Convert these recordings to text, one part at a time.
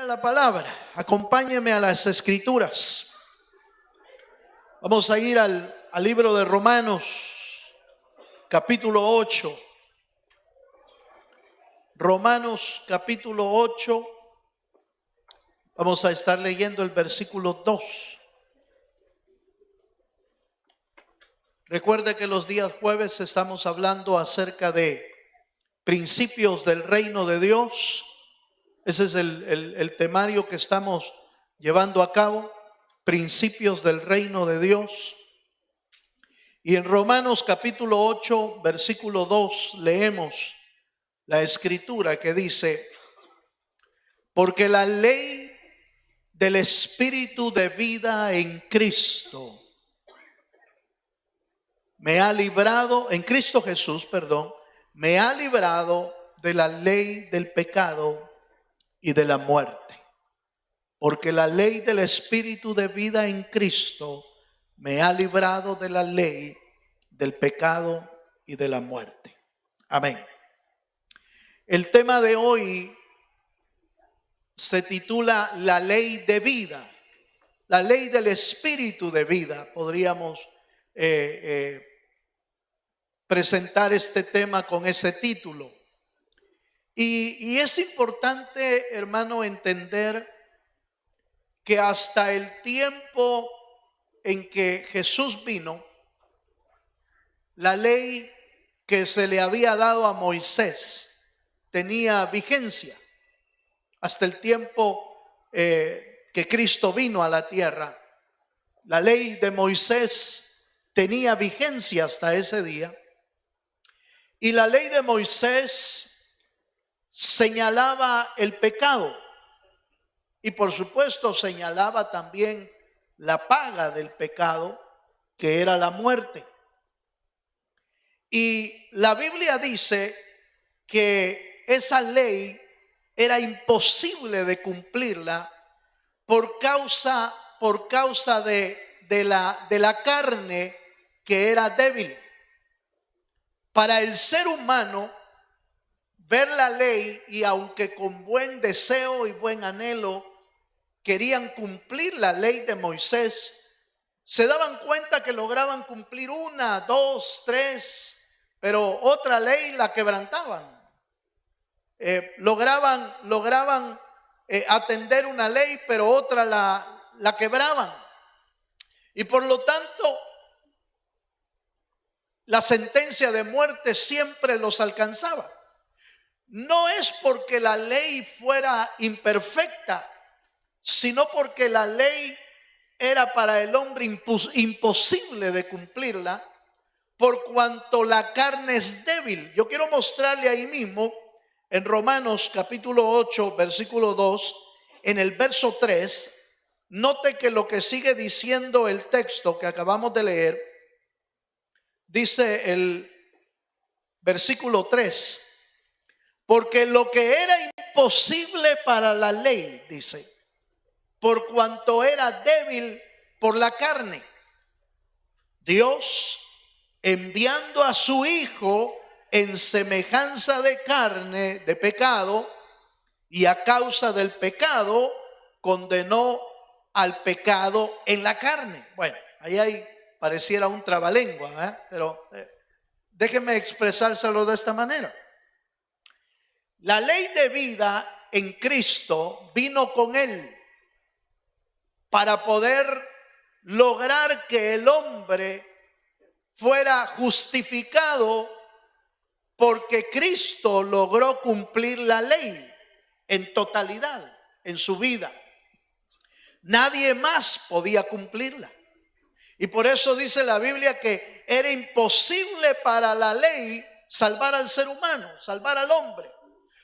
a la palabra, acompáñeme a las escrituras. Vamos a ir al libro de Romanos, capítulo 8. Romanos, capítulo 8. Vamos a estar leyendo el versículo 2. Recuerde que los días jueves estamos hablando acerca de principios del reino de Dios. Ese es el temario que estamos llevando a cabo, principios del reino de Dios. Y en Romanos capítulo 8, versículo 2, leemos la escritura que dice: porque la ley del Espíritu de vida en Cristo me ha librado, en Cristo Jesús, me ha librado de la ley del pecado y de la muerte. Porque la ley del Espíritu de vida en Cristo me ha librado de la ley del pecado y de la muerte. Amén. El tema de hoy se titula la ley de vida, la ley del Espíritu de vida. Podríamos presentar este tema con ese título. Y es importante, hermano, entender que hasta el tiempo en que Jesús vino, la ley que se le había dado a Moisés tenía vigencia. Hasta el tiempo que Cristo vino a la tierra, la ley de Moisés tenía vigencia hasta ese día. Y la ley de Moisés señalaba el pecado y por supuesto señalaba también la paga del pecado, que era la muerte. Y la Biblia dice que esa ley era imposible de cumplirla por causa de la carne, que era débil. Para el ser humano, ver la ley, y aunque con buen deseo y buen anhelo querían cumplir la ley de Moisés, se daban cuenta que lograban cumplir una, dos, tres, pero otra ley la quebrantaban. Lograban atender una ley, pero otra la quebraban. Y por lo tanto, la sentencia de muerte siempre los alcanzaba. No es porque la ley fuera imperfecta, sino porque la ley era para el hombre imposible de cumplirla, por cuanto la carne es débil. Yo quiero mostrarle ahí mismo, en Romanos capítulo 8, versículo 2, en el verso 3, note que lo que sigue diciendo el texto que acabamos de leer, dice el versículo 3, porque lo que era imposible para la ley, dice, por cuanto era débil por la carne, Dios, enviando a su Hijo en semejanza de carne, de pecado, y a causa del pecado, condenó al pecado en la carne. Bueno, ahí pareciera un trabalengua, pero déjeme expresárselo de esta manera. La ley de vida en Cristo vino con Él para poder lograr que el hombre fuera justificado, porque Cristo logró cumplir la ley en totalidad en su vida. Nadie más podía cumplirla. Y por eso dice la Biblia que era imposible para la ley salvar al ser humano, salvar al hombre.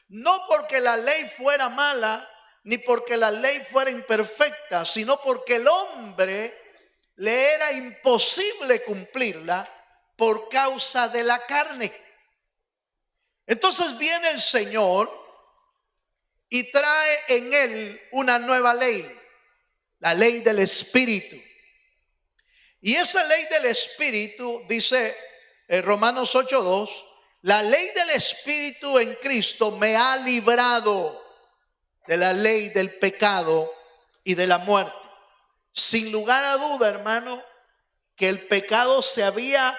No porque la ley fuera mala, ni porque la ley fuera imperfecta, sino porque el hombre le era imposible cumplirla por causa de la carne. Entonces viene el Señor y trae en él una nueva ley, la ley del Espíritu. Y esa ley del Espíritu, dice en Romanos 8:2, la ley del Espíritu en Cristo me ha librado. de la ley del pecado y de la muerte. Sin lugar a duda, hermano, que el pecado se había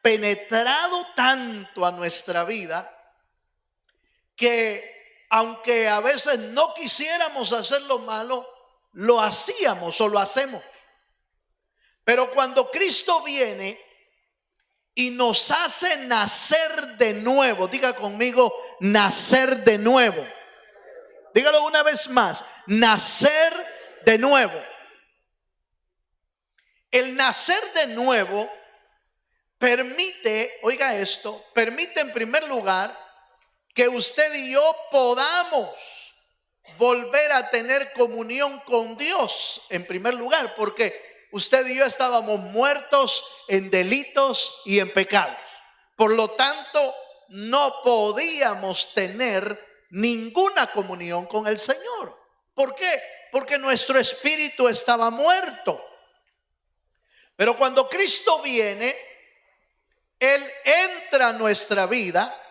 penetrado tanto a nuestra vida que aunque a veces no quisiéramos hacer lo malo, lo hacíamos o lo hacemos. Pero cuando Cristo viene y nos hace nacer de nuevo, diga conmigo, nacer de nuevo. Dígalo una vez más, nacer de nuevo. El nacer de nuevo permite, oiga esto, permite en primer lugar que usted y yo podamos volver a tener comunión con Dios en primer lugar, porque usted y yo estábamos muertos en delitos y en pecados. Por lo tanto, no podíamos tener ninguna comunión con el Señor. ¿Por qué? Porque nuestro espíritu estaba muerto. Pero cuando Cristo viene, Él entra a nuestra vida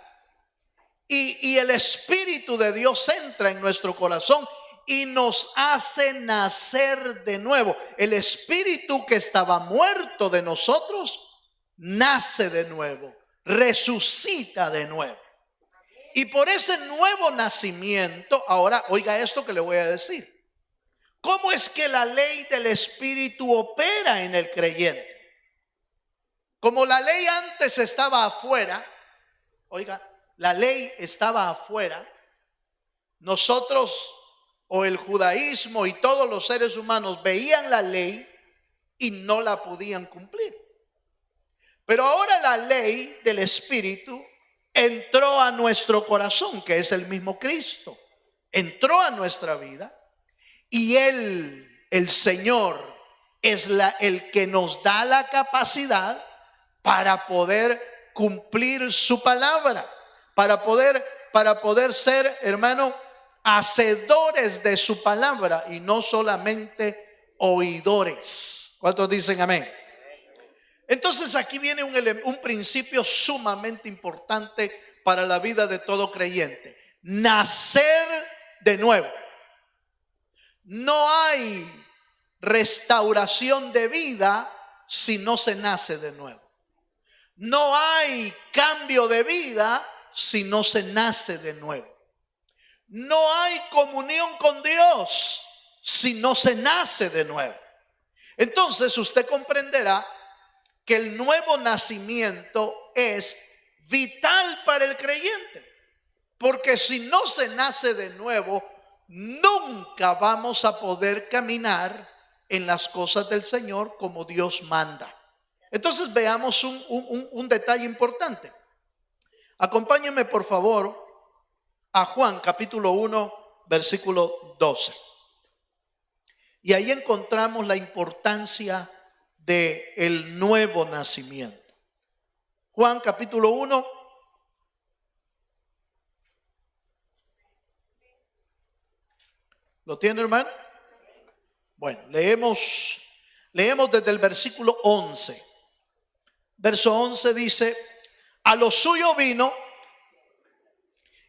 y el Espíritu de Dios entra en nuestro corazón y nos hace nacer de nuevo. El espíritu que estaba muerto de nosotros nace de nuevo, resucita de nuevo. Y por ese nuevo nacimiento, ahora oiga esto que le voy a decir. ¿Cómo es que la ley del Espíritu opera en el creyente? Como la ley antes estaba afuera, oiga, la ley estaba afuera, nosotros o el judaísmo y todos los seres humanos veían la ley y no la podían cumplir. Pero ahora la ley del Espíritu entró a nuestro corazón, que es el mismo Cristo. Entró a nuestra vida y Él, el Señor, es el que nos da la capacidad para poder cumplir su palabra, para poder ser, hermano, hacedores de su palabra y no solamente oidores. ¿Cuántos dicen amén? Entonces aquí viene un principio sumamente importante para la vida de todo creyente: nacer de nuevo. No hay restauración de vida si no se nace de nuevo. No hay cambio de vida si no se nace de nuevo. No hay comunión con Dios si no se nace de nuevo. Entonces usted comprenderá que el nuevo nacimiento es vital para el creyente, porque si no se nace de nuevo, nunca vamos a poder caminar en las cosas del Señor como Dios manda. Entonces veamos un detalle importante. Acompáñenme por favor a Juan capítulo 1 versículo 12. Y ahí encontramos la importancia del nuevo nacimiento. Juan capítulo 1. ¿Lo tiene, hermano? Bueno, leemos desde el versículo 11. Verso 11 dice: a lo suyo vino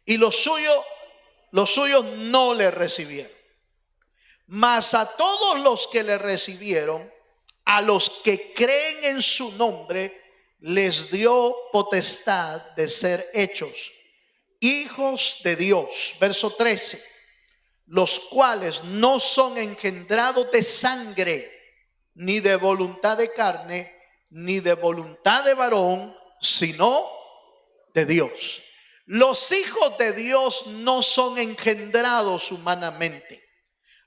y los suyos no le recibieron. Mas a todos los que le recibieron, a los que creen en su nombre, les dio potestad de ser hechos hijos de Dios. Verso 13: los cuales no son engendrados de sangre, ni de voluntad de carne, ni de voluntad de varón, sino de Dios. Los hijos de Dios no son engendrados humanamente.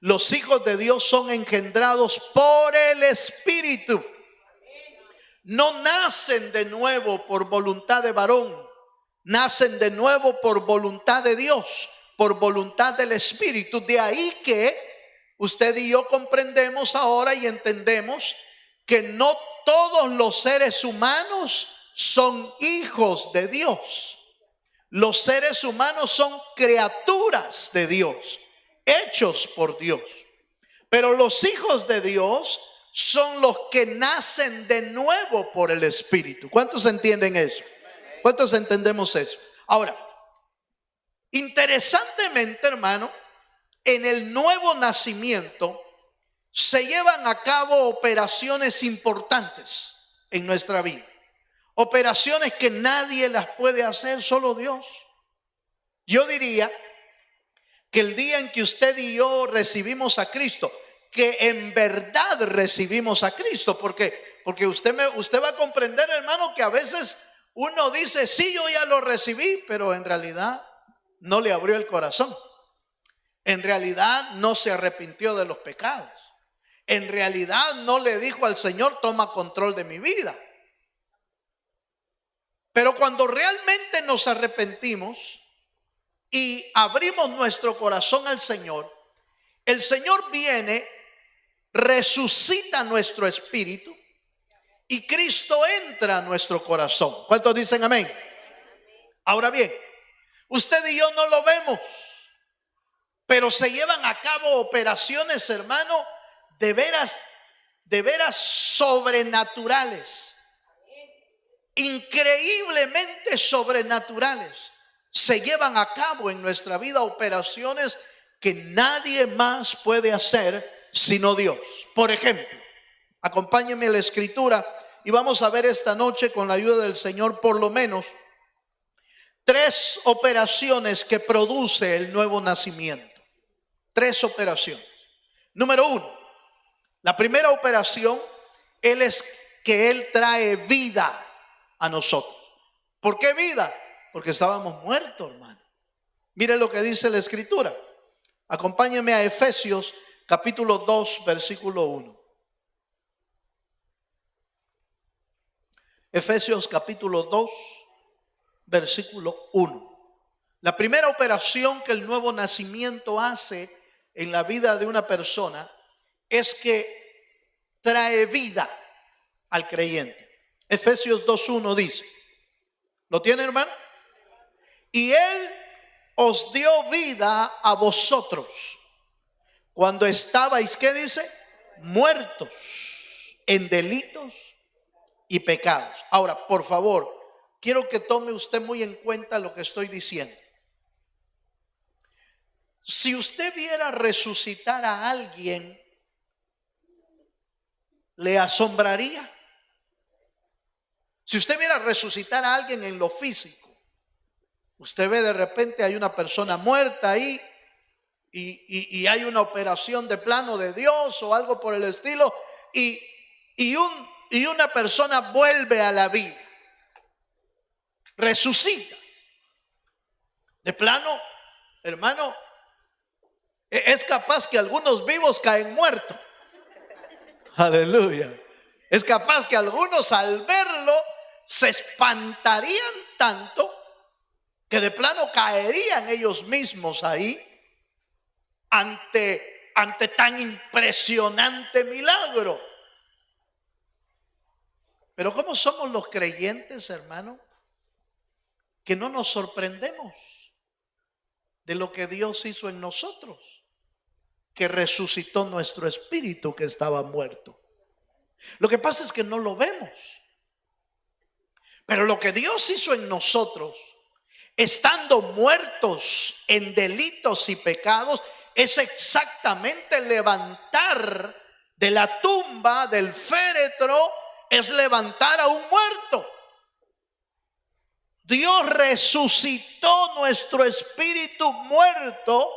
Los hijos de Dios son engendrados por el Espíritu. No nacen de nuevo por voluntad de varón, nacen de nuevo por voluntad de Dios, por voluntad del Espíritu. De ahí que usted y yo comprendemos ahora y entendemos que no todos los seres humanos son hijos de Dios. Los seres humanos son criaturas de Dios, hechos por Dios. Pero los hijos de Dios son los que nacen de nuevo por el Espíritu. ¿Cuántos entienden eso? ¿Cuántos entendemos eso? Ahora, interesantemente, hermano, en el nuevo nacimiento se llevan a cabo operaciones importantes en nuestra vida. Operaciones que nadie las puede hacer, solo Dios. Yo diría que el día en que usted y yo recibimos a Cristo, que en verdad recibimos a Cristo, porque usted va a comprender, hermano, que a veces uno dice, sí, yo ya lo recibí, pero en realidad no le abrió el corazón. En realidad no se arrepintió de los pecados. En realidad no le dijo al Señor, toma control de mi vida. Pero cuando realmente nos arrepentimos y abrimos nuestro corazón al Señor, el Señor viene, resucita nuestro espíritu y Cristo entra a nuestro corazón. ¿Cuántos dicen amén? Ahora bien, usted y yo no lo vemos, pero se llevan a cabo operaciones, hermano, de veras sobrenaturales, increíblemente sobrenaturales. Se llevan a cabo en nuestra vida operaciones que nadie más puede hacer sino Dios. Por ejemplo, acompáñenme a la escritura y vamos a ver esta noche, con la ayuda del Señor, por lo menos 3 operaciones que produce el nuevo nacimiento. 3 operaciones. Número 1, la primera operación, es que Él trae vida a nosotros. ¿Por qué vida? Porque estábamos muertos, hermano. Mire lo que dice la escritura. Acompáñeme a Efesios capítulo 2, versículo 1. Efesios capítulo 2, versículo 1. La primera operación que el nuevo nacimiento hace en la vida de una persona es que trae vida al creyente. Efesios 2:1 dice, ¿lo tiene, hermano? Y Él os dio vida a vosotros cuando estabais, ¿qué dice? Muertos en delitos y pecados. Ahora, por favor, quiero que tome usted muy en cuenta lo que estoy diciendo. Si usted viera resucitar a alguien, ¿le asombraría? Si usted viera resucitar a alguien en lo físico, usted ve de repente hay una persona muerta ahí y hay una operación de plano de Dios o algo por el estilo y una persona vuelve a la vida, resucita. De plano, hermano, es capaz que algunos vivos caen muertos. Aleluya. Es capaz que algunos al verlo se espantarían tanto que de plano caerían ellos mismos ahí ante tan impresionante milagro. Pero ¿cómo somos los creyentes, hermano? Que no nos sorprendemos de lo que Dios hizo en nosotros, que resucitó nuestro espíritu que estaba muerto. Lo que pasa es que no lo vemos. Pero lo que Dios hizo en nosotros, estando muertos en delitos y pecados, es exactamente levantar de la tumba, del féretro, es levantar a un muerto. Dios resucitó nuestro espíritu muerto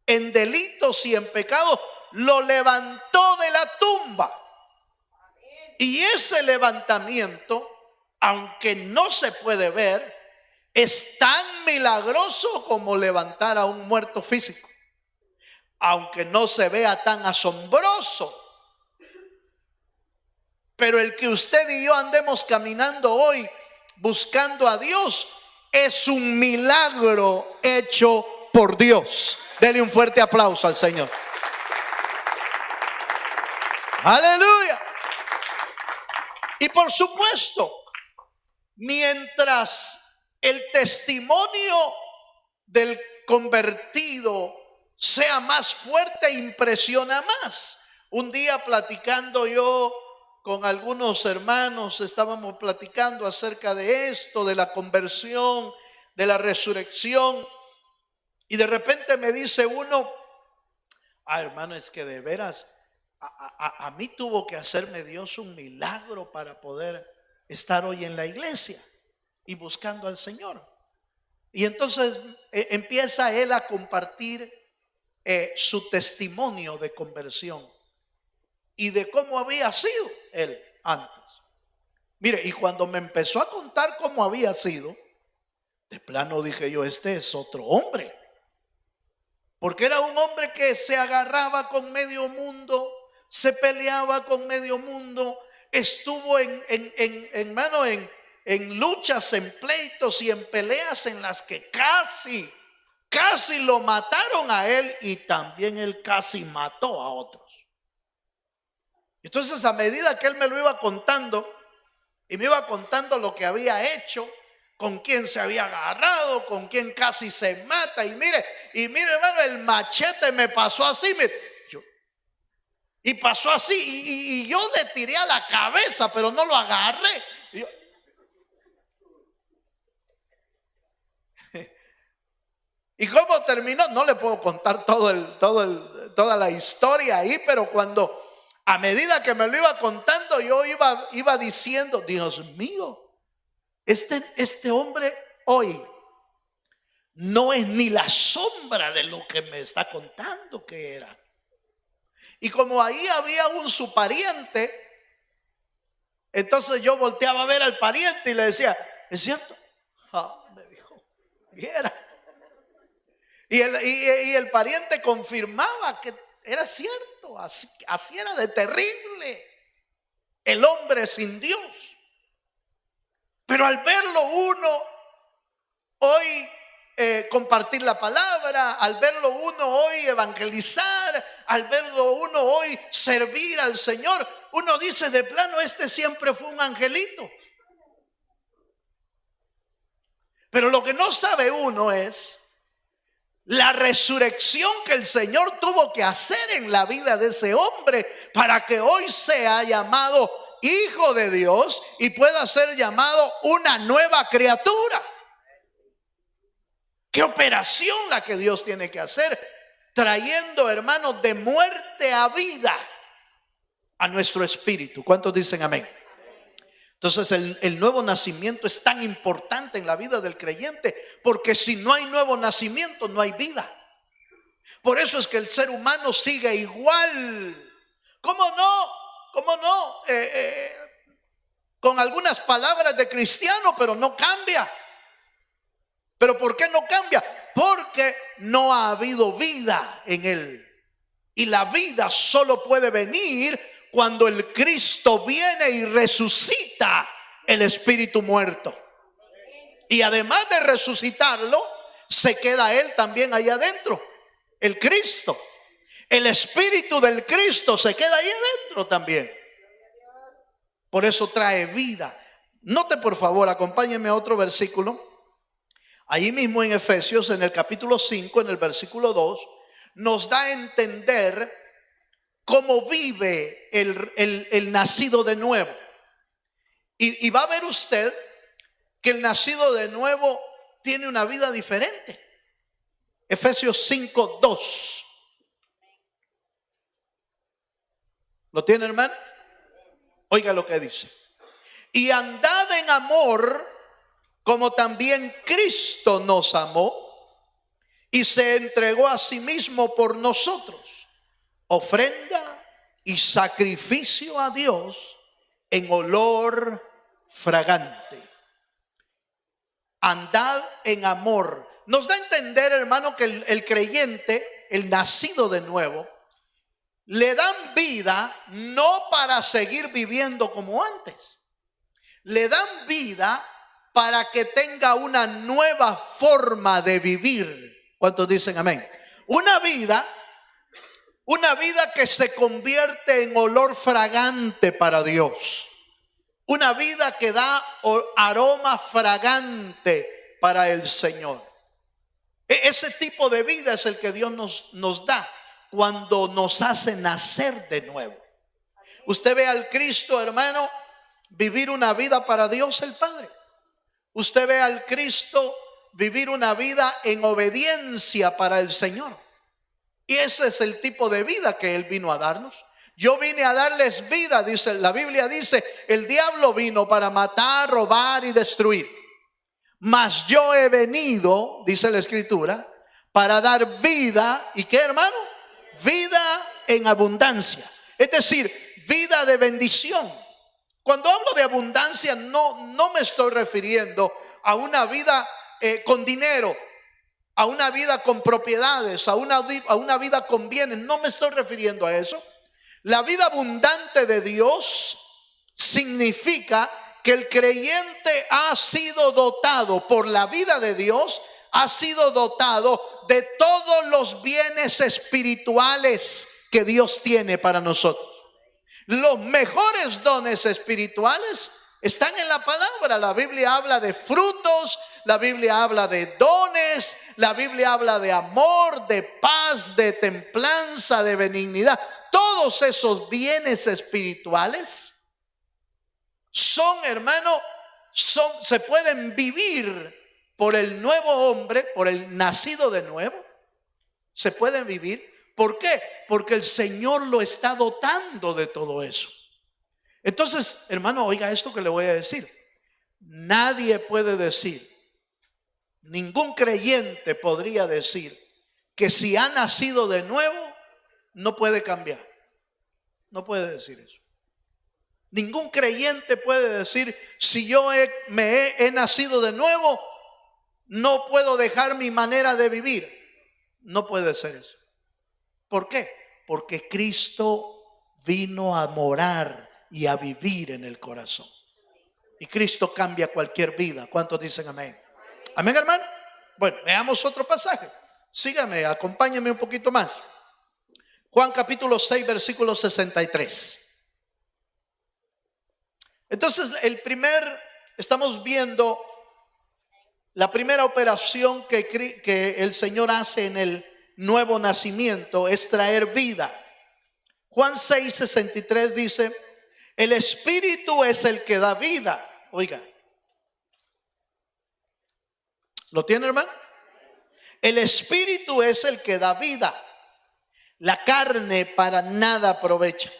en delitos y en pecados, lo levantó de la tumba. Y ese levantamiento, aunque no se puede ver, es tan milagroso como levantar a un muerto físico. Aunque no se vea tan asombroso. Pero el que usted y yo andemos caminando hoy buscando a Dios es un milagro hecho por Dios. Dele un fuerte aplauso al Señor. Aleluya. Y por supuesto, mientras el testimonio del convertido sea más fuerte, impresiona más. Un día platicando yo con algunos hermanos, estábamos platicando acerca de esto, de la conversión, de la resurrección, y de repente me dice uno, Hermano, es que de veras, a mí tuvo que hacerme Dios un milagro para poder estar hoy en la iglesia y buscando al Señor. Y entonces empieza él a compartir su testimonio de conversión y de cómo había sido él antes. Mire, y cuando me empezó a contar cómo había sido, de plano dije yo, este es otro hombre. Porque era un hombre que se agarraba con medio mundo, se peleaba con medio mundo, estuvo en luchas, en pleitos y en peleas en las que casi lo mataron a él, y también él casi mató a otros. Entonces, a medida que él me lo iba contando y me iba contando lo que había hecho, con quién se había agarrado, con quién casi se mata, y mire hermano, el machete me pasó así, mire, y pasó así, y yo le tiré a la cabeza, pero no lo agarré. ¿Y cómo terminó? No le puedo contar toda la historia ahí, pero cuando, a medida que me lo iba contando, yo iba diciendo, Dios mío, este hombre hoy no es ni la sombra de lo que me está contando que era. Y como ahí había su pariente, entonces yo volteaba a ver al pariente y le decía, ¿es cierto? Me dijo, y era. Y el pariente confirmaba que era cierto, así era de terrible el hombre sin Dios. Pero al verlo uno hoy compartir la palabra, al verlo uno hoy evangelizar, al verlo uno hoy servir al Señor, uno dice de plano, este siempre fue un angelito. Pero lo que no sabe uno es la resurrección que el Señor tuvo que hacer en la vida de ese hombre para que hoy sea llamado hijo de Dios y pueda ser llamado una nueva criatura. Qué operación la que Dios tiene que hacer, trayendo, hermanos, de muerte a vida a nuestro espíritu. ¿Cuántos dicen amén? Entonces el nuevo nacimiento es tan importante en la vida del creyente, porque si no hay nuevo nacimiento no hay vida. Por eso es que el ser humano sigue igual. ¿Cómo no? Con algunas palabras de cristiano, pero no cambia. ¿Pero por qué no cambia? Porque no ha habido vida en él. Y la vida solo puede venir cuando el Cristo viene y resucita el espíritu muerto. Y además de resucitarlo, se queda él también ahí adentro, el Cristo. El espíritu del Cristo se queda ahí adentro también. Por eso trae vida. Note por favor, acompáñenme a otro versículo. Ahí mismo en Efesios, en el capítulo 5, en el versículo 2, nos da a entender cómo vive el nacido de nuevo. Y va a ver usted que el nacido de nuevo tiene una vida diferente. Efesios 5, 2. ¿Lo tiene, hermano? Oiga lo que dice. Y andad en amor, como también Cristo nos amó y se entregó a sí mismo por nosotros, ofrenda y sacrificio a Dios en olor fragante. Andad en amor. Nos da a entender, hermano, que el creyente, el nacido de nuevo, le dan vida no para seguir viviendo como antes. Le dan vida para que tenga una nueva forma de vivir. ¿Cuántos dicen amén? Una vida que se convierte en olor fragante para Dios. Una vida que da aroma fragante para el Señor. Ese tipo de vida es el que Dios nos da cuando nos hace nacer de nuevo. Usted ve al Cristo, hermano, vivir una vida para Dios el Padre. Usted ve al Cristo vivir una vida en obediencia para el Señor. Y ese es el tipo de vida que Él vino a darnos. Yo vine a darles vida, dice la Biblia, dice, el diablo vino para matar, robar y destruir. Mas yo he venido, dice la Escritura, para dar vida. ¿Y qué, hermano? Vida en abundancia. Es decir, vida de bendición. Cuando hablo de abundancia, no me estoy refiriendo a una vida con dinero, a una vida con propiedades, a una vida con bienes. No me estoy refiriendo a eso. La vida abundante de Dios significa que el creyente ha sido dotado por la vida de Dios, ha sido dotado de todos los bienes espirituales que Dios tiene para nosotros. Los mejores dones espirituales están en la palabra. La Biblia habla de frutos, la Biblia habla de dones, la Biblia habla de amor, de paz, de templanza, de benignidad. Todos esos bienes espirituales son, hermano, se pueden vivir por el nuevo hombre, por el nacido de nuevo. Se pueden vivir. ¿Por qué? Porque el Señor lo está dotando de todo eso. Entonces, hermano, oiga esto que le voy a decir. Nadie puede decir, ningún creyente podría decir que si ha nacido de nuevo, no puede cambiar. No puede decir eso. Ningún creyente puede decir, si yo he nacido de nuevo, no puedo dejar mi manera de vivir. No puede ser eso. ¿Por qué? Porque Cristo vino a morar y a vivir en el corazón. Y Cristo cambia cualquier vida. ¿Cuántos dicen amén? Amén, hermano. Bueno, veamos otro pasaje. Sígame, acompáñame un poquito más. Juan capítulo 6, versículo 63. Entonces, estamos viendo la primera operación que el Señor hace en el nuevo nacimiento, es traer vida. Juan 6, 63 dice, el Espíritu es el que da vida. Oiga, ¿lo tiene, hermano? El Espíritu es el que da vida. La carne para nada aprovecha.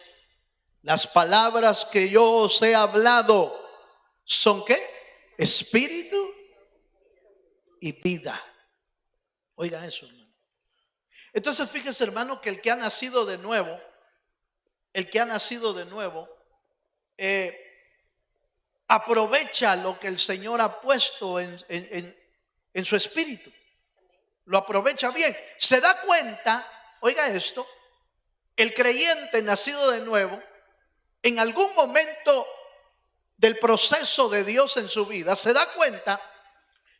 Las palabras que yo os he hablado son ¿qué? Espíritu y vida. Oiga eso, hermano. Entonces fíjese, hermano, que el que ha nacido de nuevo, aprovecha lo que el Señor ha puesto en su espíritu. Lo aprovecha bien. Se da cuenta, oiga esto, el creyente nacido de nuevo, en algún momento del proceso de Dios en su vida, se da cuenta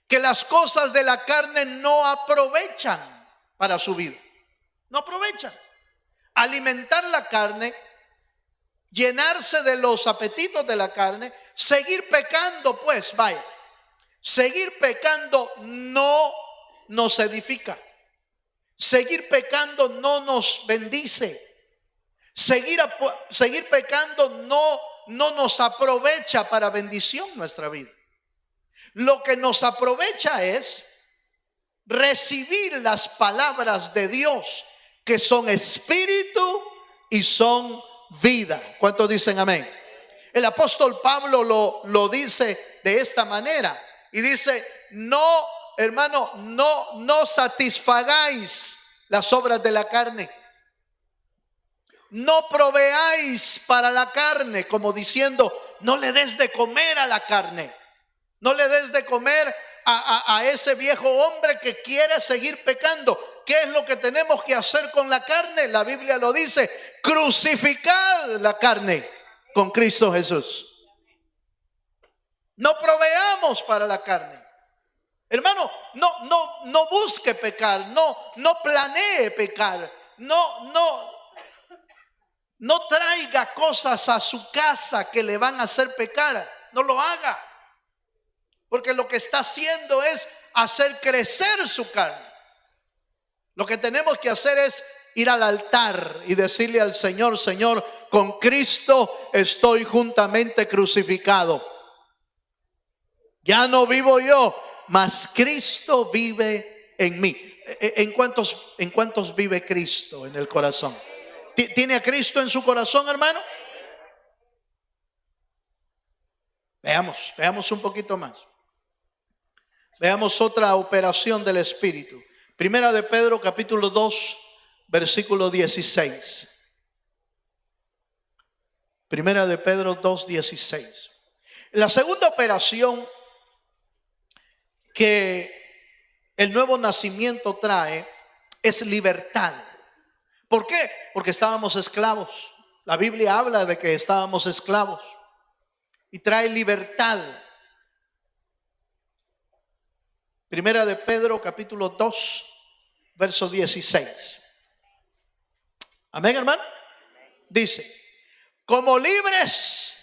que las cosas de la carne no aprovechan para su vida. No aprovechan. Alimentar la carne, llenarse de los apetitos de la carne, seguir pecando, pues, vaya. Seguir pecando no nos edifica. Seguir pecando no nos bendice. Seguir pecando no nos aprovecha para bendición nuestra vida. Lo que nos aprovecha es recibir las palabras de Dios, que son espíritu y son vida. ¿Cuántos dicen amén? El apóstol Pablo lo dice de esta manera y dice, no, hermano, no satisfagáis las obras de la carne. No proveáis para la carne, como diciendo, no le des de comer a la carne. No le des de comer a ese viejo hombre que quiere seguir pecando. ¿Qué es lo que tenemos que hacer con la carne? La Biblia lo dice, crucificad la carne con Cristo Jesús. No proveamos para la carne. Hermano, no busque pecar, no planee pecar, no traiga cosas a su casa que le van a hacer pecar. No lo haga. Porque lo que está haciendo es hacer crecer su carne. Lo que tenemos que hacer es ir al altar y decirle al Señor, Señor, con Cristo estoy juntamente crucificado. Ya no vivo yo, mas Cristo vive en mí. En cuántos vive Cristo en el corazón? ¿Tiene a Cristo en su corazón, hermano? Veamos un poquito más. Veamos otra operación del Espíritu. Primera de Pedro, capítulo 2, versículo 16. Primera de Pedro 2, 16. La segunda operación que el nuevo nacimiento trae es libertad. ¿Por qué? Porque estábamos esclavos. La Biblia habla de que estábamos esclavos y trae libertad. Primera de Pedro, capítulo 2, verso 16. Amén, hermano. Dice: como libres,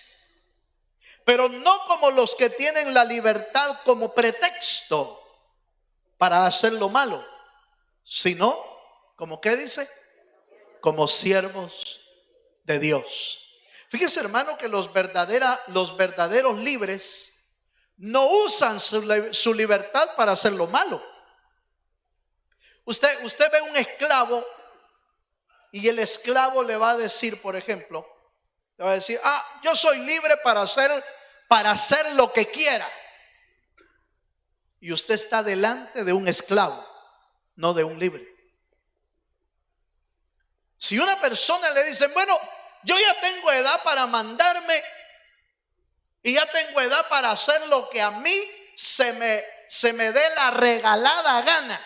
pero no como los que tienen la libertad como pretexto para hacer lo malo, sino, ¿como qué dice? Como siervos de Dios. Fíjese, hermano, que los verdaderos libres no usan su libertad para hacer lo malo. Usted ve un esclavo y el esclavo le va a decir, por ejemplo, le va a decir: yo soy libre para hacer lo que quiera. Y usted está delante de un esclavo, no de un libre. Si una persona le dice: bueno, yo ya tengo edad para mandarme y ya tengo edad para hacer lo que a mí se me dé la regalada gana,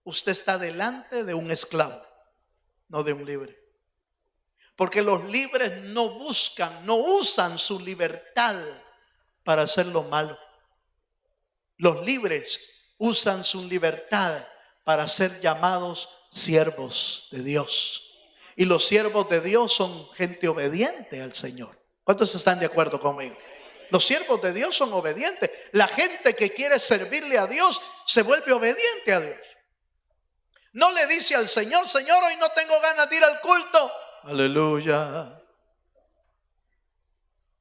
usted está delante de un esclavo, no de un libre. Porque los libres no usan su libertad para hacer lo malo. Los libres usan su libertad para ser llamados siervos de Dios. Y los siervos de Dios son gente obediente al Señor. ¿Cuántos están de acuerdo conmigo? Los siervos de Dios son obedientes. La gente que quiere servirle a Dios se vuelve obediente a Dios. No le dice al Señor: Señor, hoy no tengo ganas de ir al culto. Aleluya.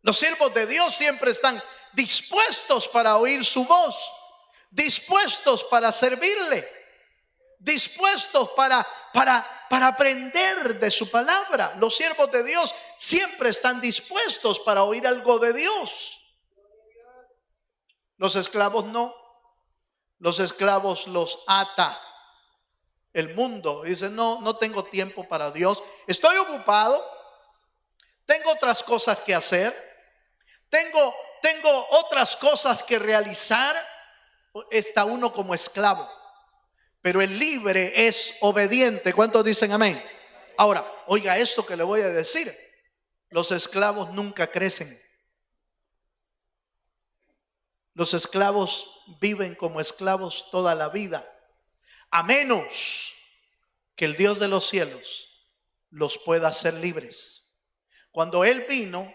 Los siervos de Dios siempre están dispuestos para oír su voz, dispuestos para servirle, dispuestos para aprender de su palabra. Los siervos de Dios siempre están dispuestos para oír algo de Dios. Los esclavos no. Los esclavos los ata el mundo. Dicen: no tengo tiempo para Dios, estoy ocupado, tengo otras cosas que hacer, tengo otras cosas que realizar. Está uno como esclavo. Pero el libre es obediente. ¿Cuántos dicen amén? Ahora, oiga esto que le voy a decir: los esclavos nunca crecen. Los esclavos viven como esclavos toda la vida, a menos que el Dios de los cielos los pueda hacer libres. Cuando Él vino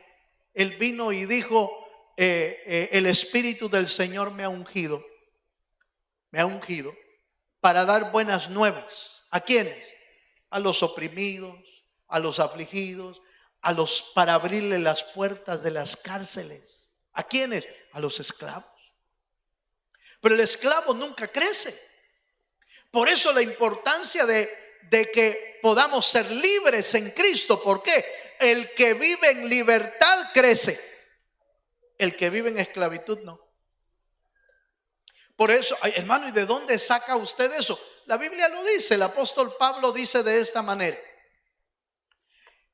y dijo: el Espíritu del Señor me ha ungido para dar buenas nuevas. ¿A quiénes? A los oprimidos, a los afligidos, para abrirle las puertas de las cárceles. ¿A quiénes? A los esclavos. Pero el esclavo nunca crece. Por eso la importancia de que podamos ser libres en Cristo. ¿Por qué? El que vive en libertad crece. El que vive en esclavitud no. Por eso, hermano, ¿y de dónde saca usted eso? La Biblia lo dice. El apóstol Pablo dice de esta manera: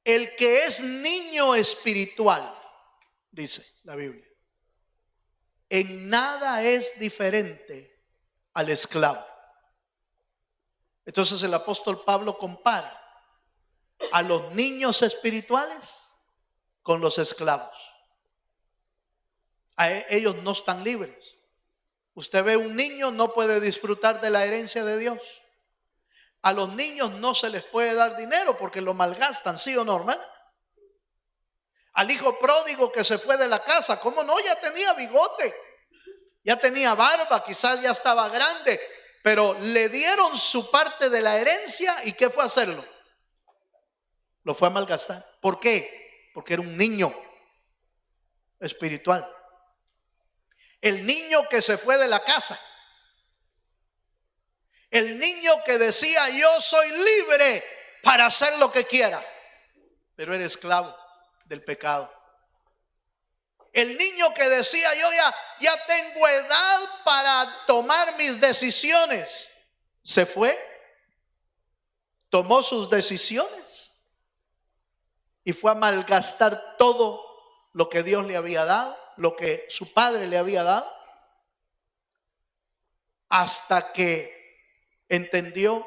el que es niño espiritual, dice la Biblia, en nada es diferente al esclavo. Entonces el apóstol Pablo compara a los niños espirituales con los esclavos. Ellos no están libres. Usted ve un niño, no puede disfrutar de la herencia de Dios. A los niños no se les puede dar dinero porque lo malgastan, ¿sí o no, hermano? Al hijo pródigo que se fue de la casa, ¿cómo no? Ya tenía bigote, ya tenía barba, quizás ya estaba grande, pero le dieron su parte de la herencia. ¿Y qué fue a hacerlo? Lo fue a malgastar. ¿Por qué? Porque era un niño espiritual. El niño que se fue de la casa El niño que decía: yo soy libre para hacer lo que quiera, pero era esclavo del pecado. El niño que decía: yo ya tengo edad para tomar mis decisiones, se fue, tomó sus decisiones y fue a malgastar todo lo que Dios le había dado, lo que su padre le había dado, hasta que entendió,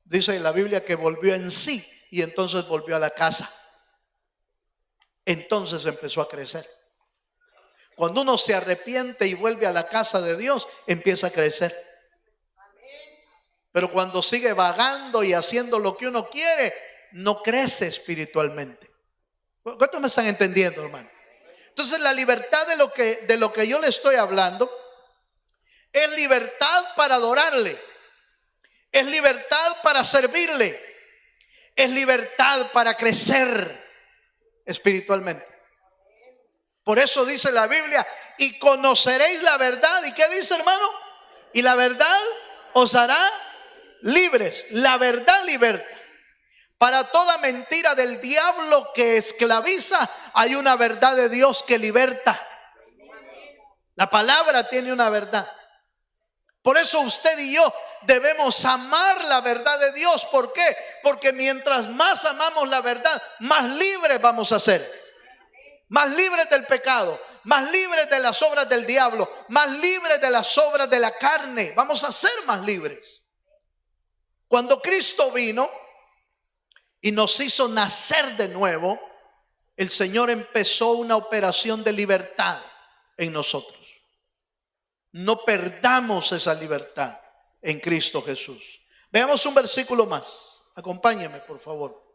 dice la Biblia, que volvió en sí y entonces volvió a la casa. Entonces empezó a crecer. Cuando uno se arrepiente y vuelve a la casa de Dios, empieza a crecer. Pero cuando sigue vagando y haciendo lo que uno quiere, no crece espiritualmente. ¿Cuántos me están entendiendo, hermano? Entonces la libertad de lo que yo le estoy hablando es libertad para adorarle, es libertad para servirle, es libertad para crecer espiritualmente. Por eso dice la Biblia: y conoceréis la verdad. ¿Y qué dice, hermano? Y la verdad os hará libres. La verdad liberta. Para toda mentira del diablo que esclaviza, hay una verdad de Dios que liberta. La palabra tiene una verdad. Por eso usted y yo debemos amar la verdad de Dios. ¿Por qué? Porque mientras más amamos la verdad, más libres vamos a ser. Más libres del pecado, más libres de las obras del diablo, más libres de las obras de la carne. Vamos a ser más libres. Cuando Cristo vino y nos hizo nacer de nuevo, el Señor empezó una operación de libertad en nosotros. No perdamos esa libertad en Cristo Jesús. Veamos un versículo más. Acompáñeme, por favor.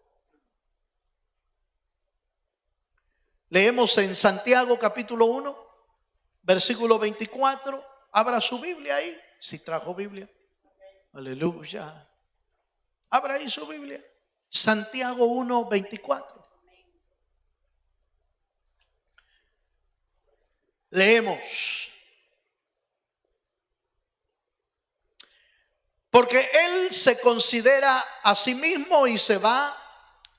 Leemos en Santiago capítulo 1, versículo 24. Abra su Biblia ahí, si trajo Biblia. Aleluya. Abra ahí su Biblia. Santiago 1, 24. Leemos. Porque él se considera a sí mismo y se va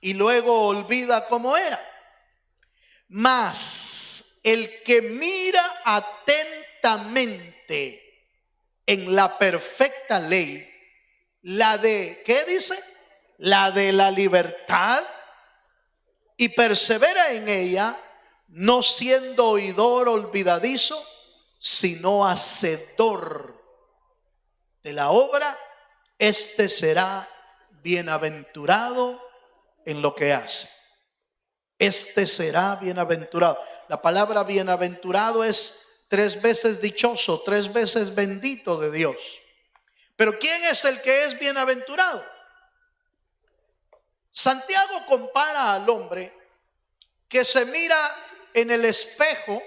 y luego olvida cómo era. Mas el que mira atentamente en la perfecta ley, la de, ¿qué dice? La de la libertad, y persevera en ella, no siendo oidor olvidadizo, sino hacedor de la obra, este será bienaventurado en lo que hace. Este será bienaventurado. La palabra bienaventurado es 3 veces dichoso, 3 veces bendito de Dios. Pero ¿quién es el que es bienaventurado? Santiago compara al hombre que se mira en el espejo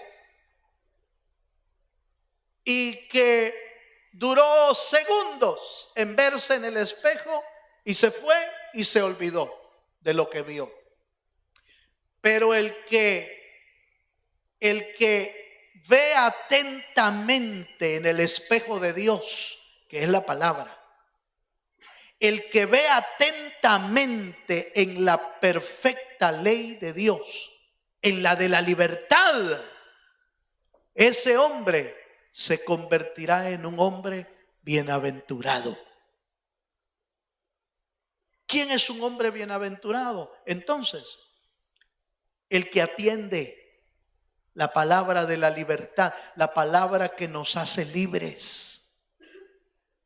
y que duró segundos en verse en el espejo y se fue y se olvidó de lo que vio. Pero el que ve atentamente en el espejo de Dios, que es la palabra, el que ve atentamente en la perfecta ley de Dios, en la de la libertad, ese hombre se convertirá en un hombre bienaventurado. ¿Quién es un hombre bienaventurado? Entonces, el que atiende la palabra de la libertad, la palabra que nos hace libres,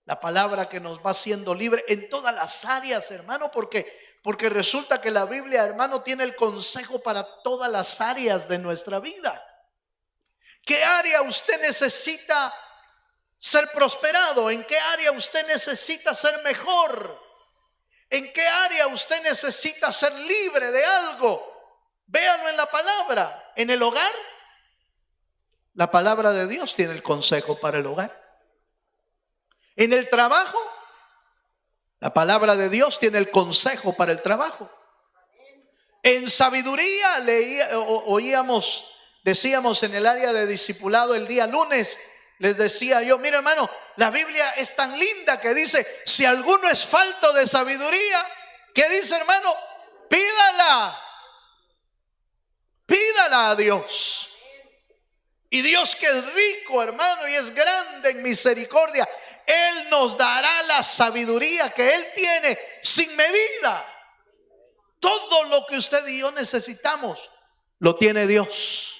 la palabra que nos va haciendo libres en todas las áreas, hermano, porque resulta que la Biblia, hermano, tiene el consejo para todas las áreas de nuestra vida. ¿Qué área usted necesita ser prosperado? ¿En qué área usted necesita ser mejor? ¿En qué área usted necesita ser libre de algo? Véanlo en la palabra. En el hogar, la palabra de Dios tiene el consejo para el hogar. En el trabajo, la palabra de Dios tiene el consejo para el trabajo. En sabiduría, decíamos en el área de discipulado el día lunes, Les decía yo, mira hermano, la Biblia es tan linda que dice, si alguno es falto de sabiduría, ¿qué dice hermano? Pídala. Pídala a Dios. Y Dios, que es rico hermano y es grande en misericordia, Él nos dará la sabiduría que Él tiene sin medida. Todo lo que usted y yo necesitamos lo tiene Dios,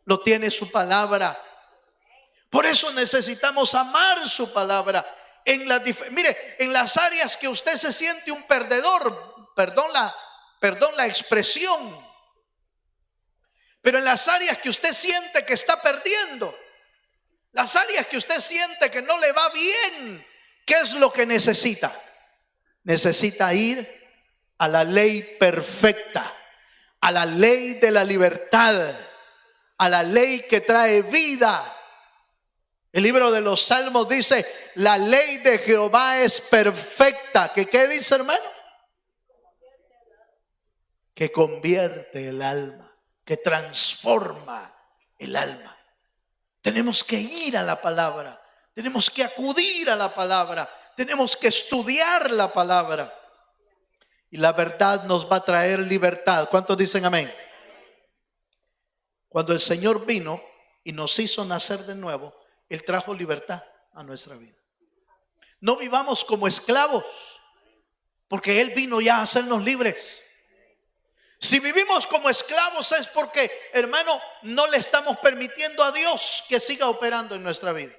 lo tiene su palabra. Por eso necesitamos amar su palabra. Mire, en las áreas que usted se siente un perdedor, perdón la expresión, pero en las áreas que usted siente que está perdiendo, las áreas que usted siente que no le va bien, ¿qué es lo que necesita? Necesita ir a la ley perfecta, a la ley de la libertad, a la ley que trae vida. El libro de los Salmos dice, la ley de Jehová es perfecta. ¿Qué dice hermano? Que convierte el alma, que transforma el alma. Tenemos que ir a la palabra, tenemos que acudir a la palabra, tenemos que estudiar la palabra. Y la verdad nos va a traer libertad. ¿Cuántos dicen amén? Cuando el Señor vino y nos hizo nacer de nuevo, Él trajo libertad a nuestra vida. No vivamos como esclavos, porque Él vino ya a hacernos libres. Si vivimos como esclavos es porque, hermano, no le estamos permitiendo a Dios que siga operando en nuestra vida.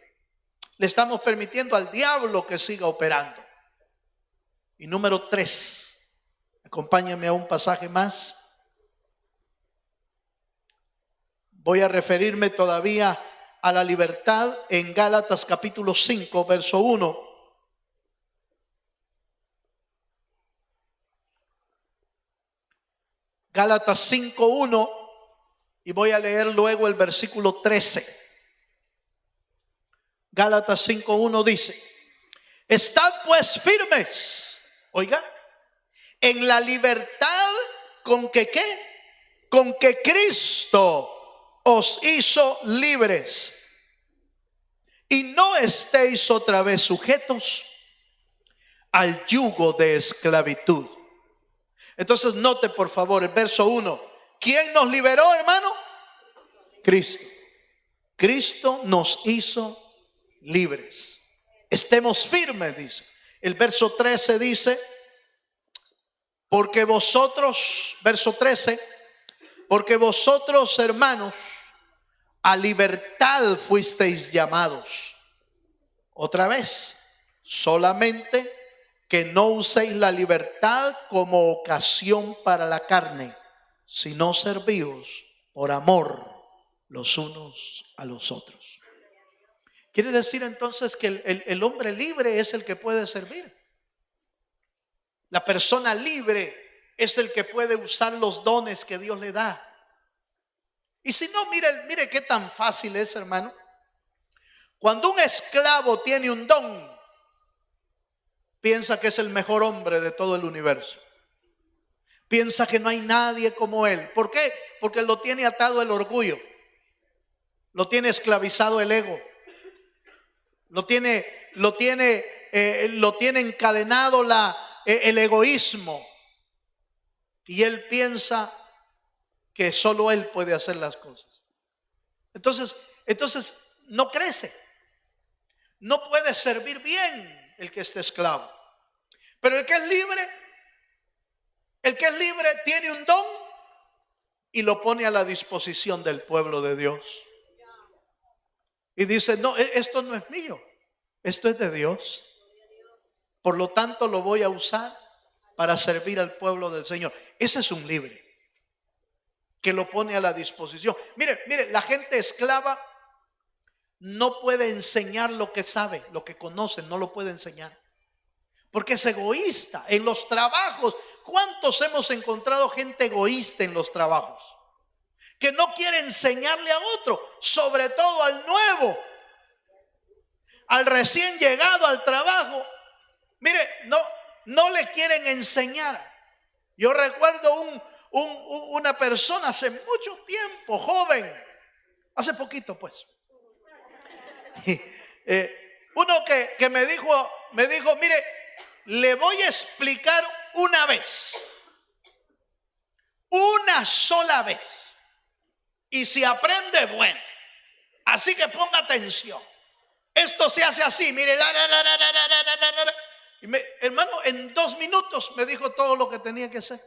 Le estamos permitiendo al diablo que siga operando. Y número 3, acompáñame a un pasaje más. Voy a referirme todavía a la libertad en Gálatas capítulo 5, verso 1. Gálatas 5:1, y voy a leer luego el versículo 13. Gálatas 5:1 dice: estad pues firmes, oiga, en la libertad con que ¿qué? Con que Cristo os hizo libres, y no estéis otra vez sujetos al yugo de esclavitud. Entonces note por favor el verso 1. ¿Quién nos liberó, hermano? Cristo. Cristo nos hizo libres. Estemos firmes, dice. El verso 13 dice, porque vosotros, verso 13, porque vosotros, hermanos, a libertad fuisteis llamados. Otra vez, solamente que no uséis la libertad como ocasión para la carne, sino servíos por amor los unos a los otros. Quiere decir entonces que el hombre libre es el que puede servir. La persona libre es el que puede usar los dones que Dios le da. Y si no, mire qué tan fácil es, hermano. Cuando un esclavo tiene un don, piensa que es el mejor hombre de todo el universo. Piensa que no hay nadie como él. ¿Por qué? Porque lo tiene atado el orgullo. Lo tiene esclavizado el ego. Lo tiene encadenado el egoísmo. Y él piensa que solo él puede hacer las cosas. Entonces no crece. No puede servir bien el que esté esclavo. Pero el que es libre tiene un don y lo pone a la disposición del pueblo de Dios. Y dice, no, esto no es mío, esto es de Dios. Por lo tanto lo voy a usar para servir al pueblo del Señor. Ese es un libre que lo pone a la disposición. Mire, la gente esclava no puede enseñar lo que sabe, lo que conoce, no lo puede enseñar. Porque es egoísta. En los trabajos, ¿cuántos hemos encontrado gente egoísta en los trabajos? Que no quiere enseñarle a otro, sobre todo al nuevo, al recién llegado al trabajo. Mire, no le quieren enseñar. Yo recuerdo una persona hace mucho tiempo, joven, hace poquito pues. Uno que me dijo, mire, le voy a explicar una sola vez. Y si aprende, bueno. Así que ponga atención. Esto se hace así, mire. Y hermano, en 2 minutos me dijo todo lo que tenía que hacer.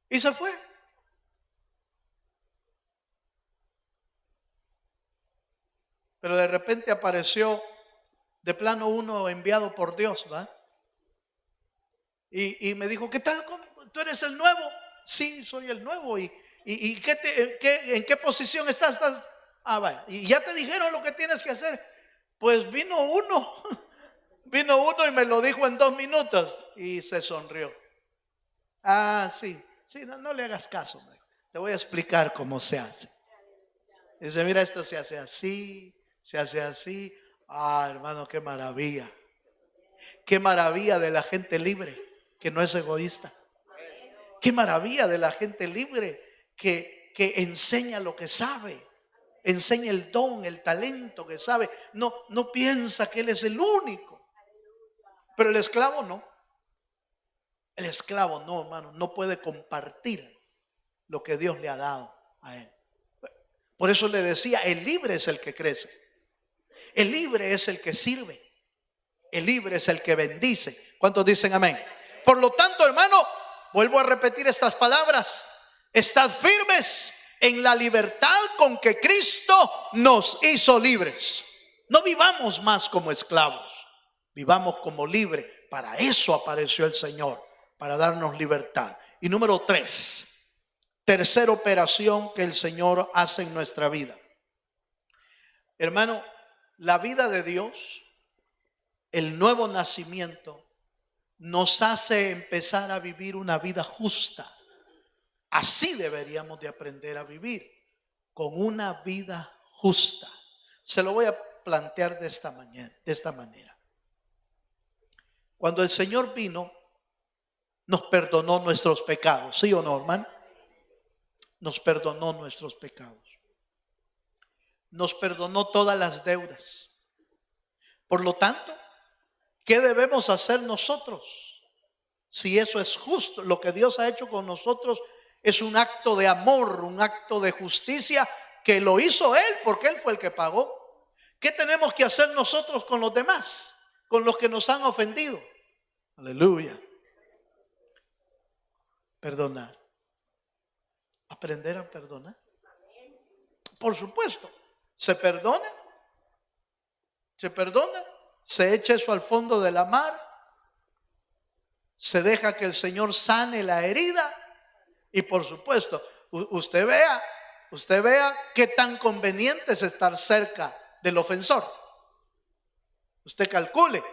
Y se fue. Pero de repente apareció de plano uno enviado por Dios, ¿va? Y me dijo, ¿qué tal? ¿Tú eres el nuevo? Sí, soy el nuevo. ¿Y en qué posición estás? Vaya. ¿Y ya te dijeron lo que tienes que hacer? Pues vino uno y me lo dijo en 2 minutos y se sonrió. Sí, no le hagas caso. Te voy a explicar cómo se hace. Dice, mira, esto se hace así, se hace así. Hermano, qué maravilla. Qué maravilla de la gente libre que no es egoísta. Qué maravilla de la gente libre que enseña lo que sabe. Enseña el don, el talento que sabe. No piensa que él es el único. Pero el esclavo no. El esclavo no, hermano. No puede compartir lo que Dios le ha dado a él. Por eso le decía, el libre es el que crece. El libre es el que sirve. El libre es el que bendice. ¿Cuántos dicen amén? Por lo tanto, hermano, vuelvo a repetir estas palabras. Estad firmes en la libertad con que Cristo nos hizo libres. No vivamos más como esclavos, vivamos como libres. Para eso apareció el Señor, para darnos libertad. Y número 3, tercera operación que el Señor hace en nuestra vida. Hermano, la vida de Dios, el nuevo nacimiento, nos hace empezar a vivir una vida justa. Así deberíamos de aprender a vivir, con una vida justa. Se lo voy a plantear de esta manera. Cuando el Señor vino, nos perdonó nuestros pecados, ¿sí o no, hermano? Nos perdonó nuestros pecados. Nos perdonó todas las deudas. Por lo tanto, ¿qué debemos hacer nosotros? Si eso es justo, lo que Dios ha hecho con nosotros es un acto de amor, un acto de justicia que lo hizo Él, porque Él fue el que pagó. ¿Qué tenemos que hacer nosotros con los demás? Con los que nos han ofendido. Aleluya. Perdonar. Aprender a perdonar. Por supuesto, se perdona, se echa eso al fondo de la mar, se deja que el Señor sane la herida y por supuesto, usted vea qué tan conveniente es estar cerca del ofensor. Usted calcule,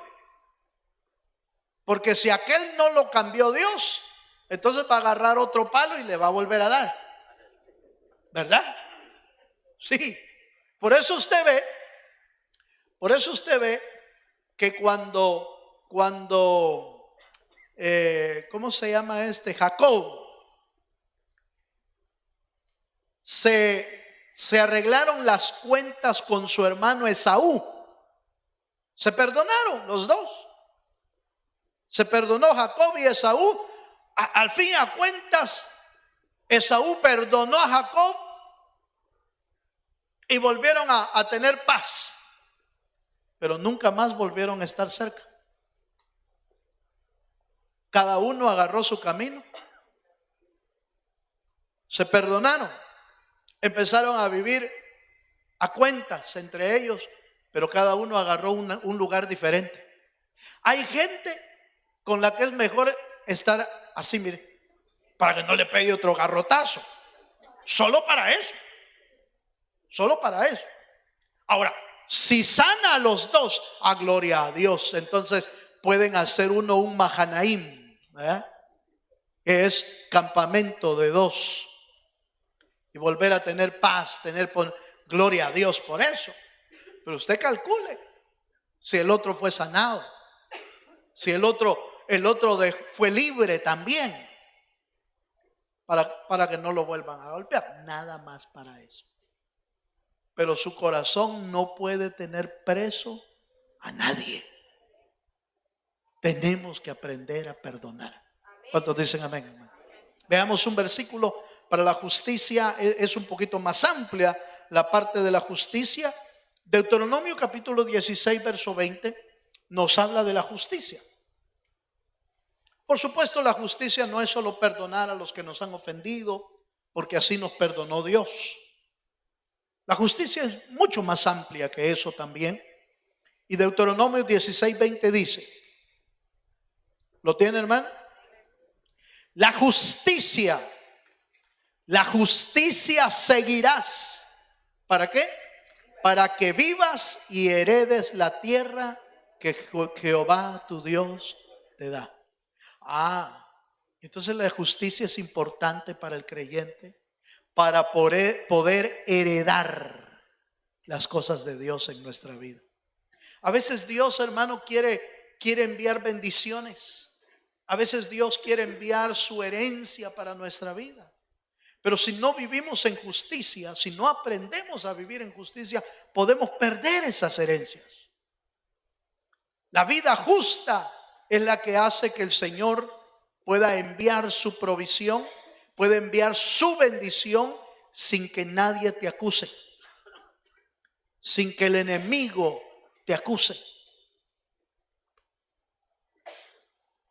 porque si aquel no lo cambió Dios, entonces va a agarrar otro palo y le va a volver a dar, ¿verdad? Sí, por eso usted ve que cuando ¿cómo se llama Jacob? Se arreglaron las cuentas con su hermano Esaú. Se perdonaron los dos. Se perdonó Jacob y Esaú. Al fin y a cuentas, Esaú perdonó a Jacob y volvieron a tener paz. Pero nunca más volvieron a estar cerca. Cada uno agarró su camino. Se perdonaron. Empezaron a vivir a cuentas entre ellos, pero cada uno agarró un lugar diferente. Hay gente con la que es mejor estar así, mire, para que no le pegue otro garrotazo. Solo para eso. Ahora, si sana a los dos, gloria a Dios, entonces pueden hacer uno un Mahanaim, ¿verdad? Que es campamento de dos. Y volver a tener paz, gloria a Dios por eso. Pero usted calcule si el otro fue sanado, si el otro fue libre también, para que no lo vuelvan a golpear. Nada más para eso. pero su corazón no puede tener preso a nadie. Tenemos que aprender a perdonar. ¿Cuántos dicen amén? Veamos un versículo para la justicia. Es un poquito más amplia la parte de la justicia. Deuteronomio capítulo 16 verso 20 nos habla de la justicia. Por supuesto, la justicia no es solo perdonar a los que nos han ofendido, porque así nos perdonó Dios. La justicia es mucho más amplia que eso también. Y Deuteronomio 16 20 dice, ¿lo tiene, hermano? La justicia seguirás. ¿Para qué? Para que vivas y heredes la tierra que Jehová tu Dios te da. Entonces la justicia es importante para el creyente, para poder heredar las cosas de Dios en nuestra vida. A veces Dios, hermano, quiere enviar bendiciones. A veces Dios quiere enviar su herencia para nuestra vida. Pero si no vivimos en justicia, si no aprendemos a vivir en justicia, podemos perder esas herencias. La vida justa es la que hace que el Señor pueda enviar su provisión, puede enviar su bendición sin que nadie te acuse, sin que el enemigo te acuse.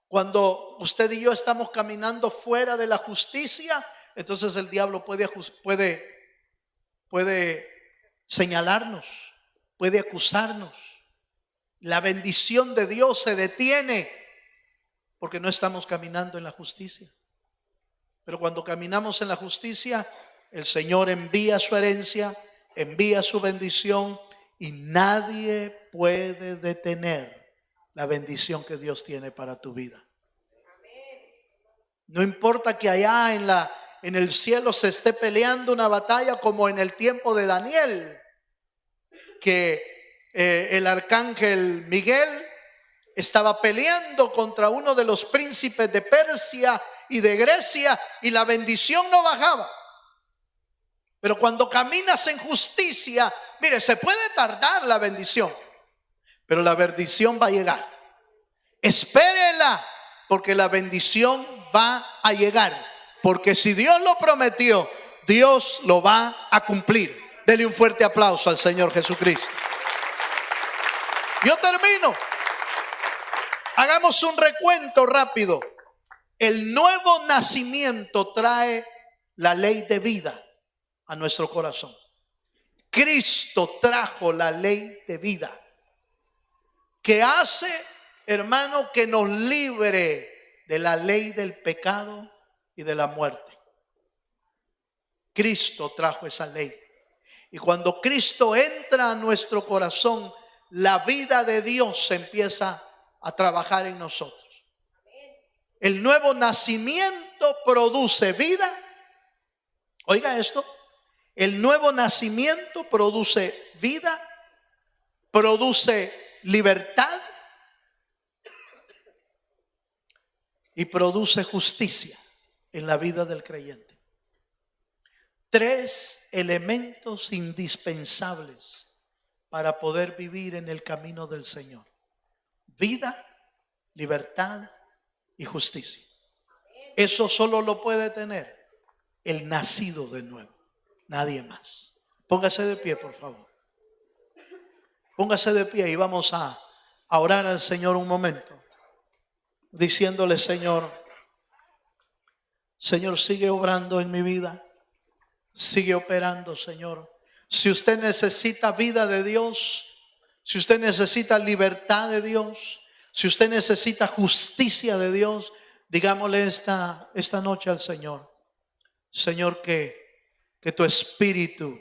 Cuando usted y yo estamos caminando fuera de la justicia, entonces el diablo puede señalarnos, puede acusarnos. La bendición de Dios se detiene porque no estamos caminando en la justicia. Pero cuando caminamos en la justicia, el Señor envía su herencia, envía su bendición y nadie puede detener la bendición que Dios tiene para tu vida. No importa que allá en el cielo se esté peleando una batalla como en el tiempo de Daniel, que el arcángel Miguel estaba peleando contra uno de los príncipes de Persia y de Grecia y la bendición no bajaba. Pero cuando caminas en justicia, mire, se puede tardar la bendición, pero la bendición va a llegar. Espérela, porque la bendición va a llegar. Porque si Dios lo prometió, Dios lo va a cumplir. Dele un fuerte aplauso al Señor Jesucristo. Yo termino. Hagamos un recuento rápido. El nuevo nacimiento trae la ley de vida a nuestro corazón. Cristo trajo la ley de vida que hace, hermano, que nos libre de la ley del pecado y de la muerte. Cristo trajo esa ley. Y cuando Cristo entra a nuestro corazón, la vida de Dios empieza a trabajar en nosotros. El nuevo nacimiento produce vida. Oiga esto. El nuevo nacimiento produce vida, produce libertad y produce justicia en la vida del creyente. 3 elementos indispensables para poder vivir en el camino del Señor: vida, libertad y justicia. Eso solo lo puede tener el nacido de nuevo, nadie más. Póngase de pie, por favor. Póngase de pie y vamos a orar al Señor un momento, diciéndole: Señor, sigue obrando en mi vida, sigue operando, Señor. Si usted necesita vida de Dios, si usted necesita libertad de Dios, si usted necesita justicia de Dios, digámosle esta noche al Señor: Señor, que tu espíritu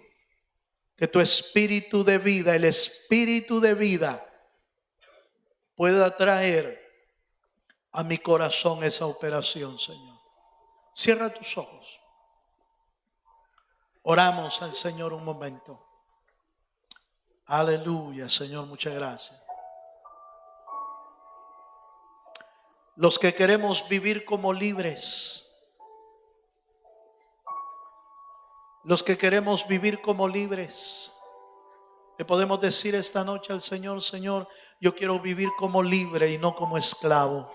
de vida, el espíritu de vida, pueda traer a mi corazón esa operación, Señor. Cierra tus ojos. Oramos al Señor un momento. Aleluya, Señor, muchas gracias. Los que queremos vivir como libres, los que queremos vivir como libres, Le podemos decir esta noche al Señor: Señor, yo quiero vivir como libre y no como esclavo.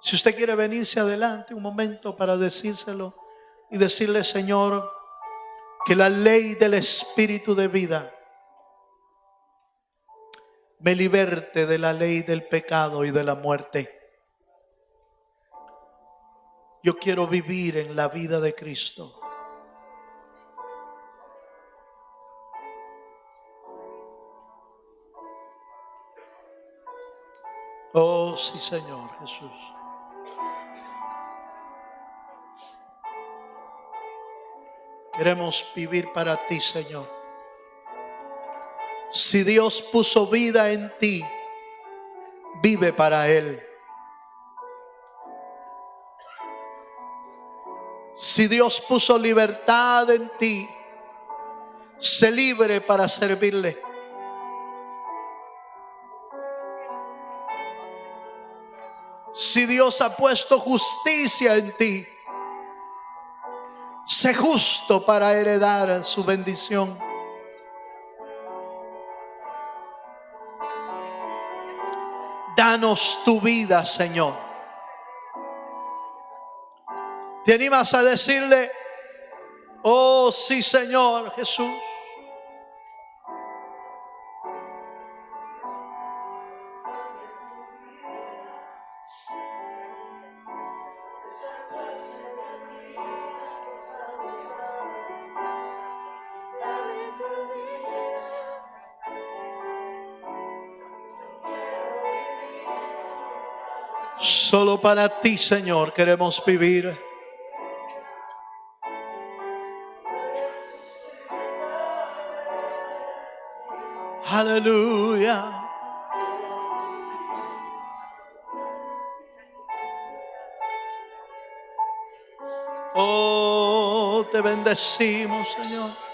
Si usted quiere venirse adelante un momento para decírselo y decirle: Señor, que la ley del Espíritu de vida me liberte de la ley del pecado y de la muerte. Yo quiero vivir en la vida de Cristo. Oh, sí, Señor Jesús. Queremos vivir para ti, Señor. Si Dios puso vida en ti, vive para Él. Si Dios puso libertad en ti, sé libre para servirle. Si Dios ha puesto justicia en ti, sé justo para heredar su bendición. Danos tu vida, Señor. ¿Te animas a decirle: oh, sí, Señor Jesús? Solo para ti, Señor, queremos vivir. Aleluya. Oh, te bendecimos, Señor.